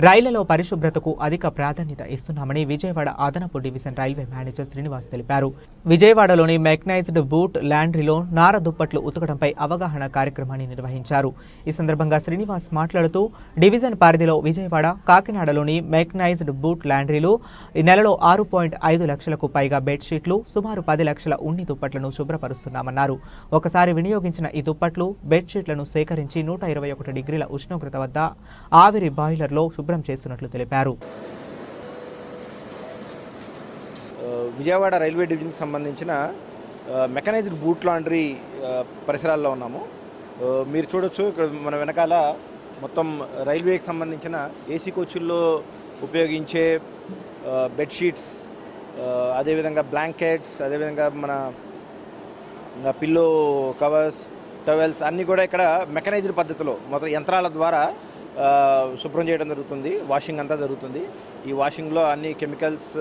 రైళ్లలో పరిశుభ్రతకు అధిక ప్రాధాన్యత ఇస్తున్నామని విజయవాడ అదనపు డివిజన్ రైల్వే మేనేజర్ శ్రీనివాస్ తెలిపారు. విజయవాడలోని మెకనైజ్డ్ బూట్ లాండ్రీలో నార దుప్పట్లు ఉతకడంపై అవగాహన కార్యక్రమాన్ని నిర్వహించారు. ఈ సందర్భంగా శ్రీనివాస్ మాట్లాడుతూ డివిజన్ పరిధిలో విజయవాడ, కాకినాడలోని మెకనైజ్డ్ బూట్ లాండ్రీలు ఈ నెలలో 6.5 లక్షలకు పైగా బెడ్షీట్లు, సుమారు 10 లక్షల ఉన్ని దుప్పట్లను శుభ్రపరుస్తున్నామన్నారు. ఒకసారి వినియోగించిన ఈ దుప్పట్లు, బెడ్షీట్లను సేకరించి 121 డిగ్రీల ఉష్ణోగ్రత వద్ద ఆవిరి బాయిలర్లో శుభ్రం చేస్తున్నట్లు తెలిపారు. విజయవాడ రైల్వే డివిజన్కి సంబంధించిన మెకనైజ్డ్ బూట్ లాండ్రీ పరిసరాల్లో ఉన్నాము. మీరు చూడొచ్చు, ఇక్కడ మన వెనకాల మొత్తం రైల్వేకి సంబంధించిన ఏసీ కోచుల్లో ఉపయోగించే బెడ్షీట్స్, అదేవిధంగా బ్లాంకెట్స్, అదేవిధంగా మన పిల్లో కవర్స్, టవెల్స్ అన్నీ కూడా ఇక్కడ మెకనైజ్డ్ పద్ధతిలో మొత్తం యంత్రాల ద్వారా శుభ్రం చేయడం జరుగుతుంది. వాషింగ్ అంతా జరుగుతుంది. ఈ వాషింగ్లో అన్ని కెమికల్స్,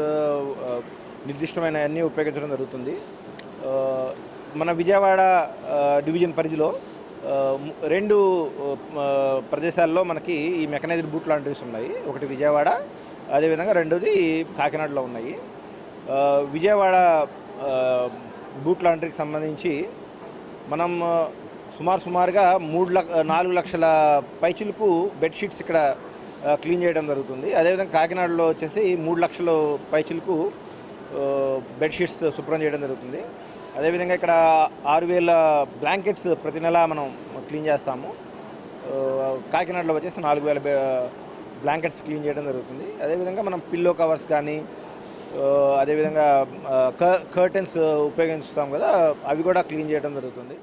నిర్దిష్టమైన అన్నీ ఉపయోగించడం జరుగుతుంది. మన విజయవాడ డివిజన్ పరిధిలో 2 ప్రదేశాల్లో మనకి ఈ మెకనైజ్డ్ బూట్ లాండ్రీస్ ఉన్నాయి. ఒకటి విజయవాడ, అదేవిధంగా రెండోది కాకినాడలో ఉన్నాయి. విజయవాడ బూట్ లాండ్రీకి సంబంధించి మనం సుమారుగా 4 లక్షల పైచిలకు బెడ్షీట్స్ ఇక్కడ క్లీన్ చేయడం జరుగుతుంది. అదేవిధంగా కాకినాడలో వచ్చేసి 3 లక్షల పైచిలకు బెడ్షీట్స్ శుభ్రం చేయడం జరుగుతుంది. అదేవిధంగా ఇక్కడ 6,000 బ్లాంకెట్స్ ప్రతి నెల మనం క్లీన్ చేస్తాము. కాకినాడలో వచ్చేసి 4,000 బ్లాంకెట్స్ క్లీన్ చేయడం జరుగుతుంది. అదేవిధంగా మనం పిల్లో కవర్స్ కానీ, అదేవిధంగా కర్టెన్స్ ఉపయోగిస్తాం కదా, అవి కూడా క్లీన్ చేయడం జరుగుతుంది.